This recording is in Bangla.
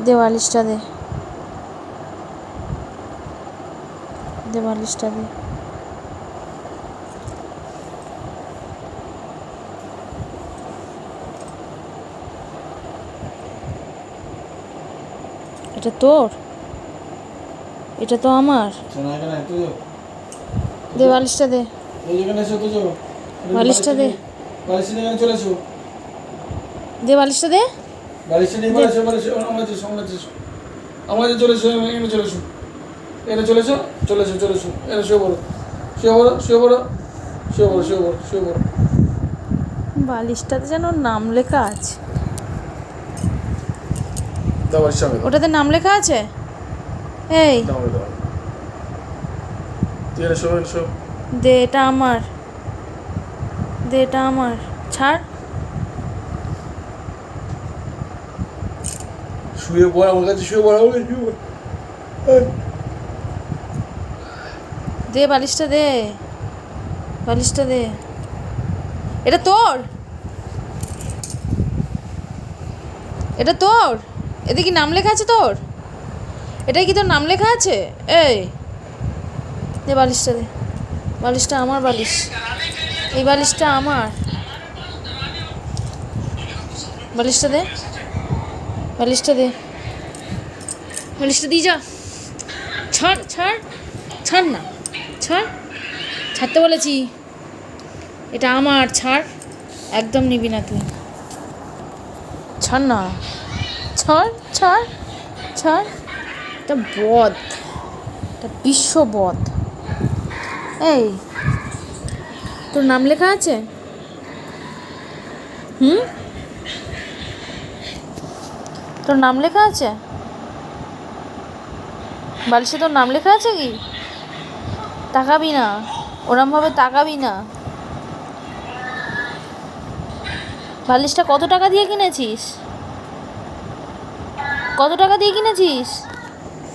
দে বালিশটা দে, দে বালিশটা দে। এটা তোর? এটা তো আমার। দে বালিশটা দে, বালিশটা দে, দে বালিশটা দে। বালিশটা নিয়ে চলে এসো, আমার কাছে চলে এসো, এখানে চলে এসো, এখানে চলে এসো, চলে এসো, চলে এসো, এখানে শুয়ে পড়ো, শুয়ে পড়ো, শুয়ে পড়ো, শুয়ে পড়ো, শুয়ে পড়ো, শুয়ে পড়ো। বালিশটাতে যেন নাম লেখা আছে। দাও বালিশটা আমাকে দাও। ওটাতে নাম লেখা আছে? এই দাও আমাকে দাও। তুই এখানে শো, এখানে শো। দে, এটা আমার, দে, এটা আমার। ছাড়। শুয়ে পড় আমার কাছে, শুয়ে পড় আমার কাছে, শুয়ে পড়। দে বালিশটা দে, বালিশটা দে। এটা তোর? এটা তোর? এতে কি নাম লেখা আছে তোর? এটাই কি তোর নাম লেখা আছে? এই দে বালিশটা দে, বালিশটা আমার বালিশ, এই বালিশটা আমার। বালিশটা দে, বালিশটা দে, বালিশটা দিয়ে যা। ছাড়, ছাড়, ছাড় না, ছাড়, ছাড়তে বলেছি। এটা আমার, ছাড়, একদম নিবি না তুই। ছাড় না, ছাড়, ছাড়, ছাড়। এটা বদ, এটা বিশ্ব বদ। এই তোর নাম লেখা আছে? তোর নাম লেখা আছে বালিশে? তোর নাম লেখা আছে কি? তাকাবি না, ওরমভাবে তাকাবি না। বালিশটা কত টাকা দিয়ে কিনেছিস? কত টাকা দিয়ে কিনেছিস?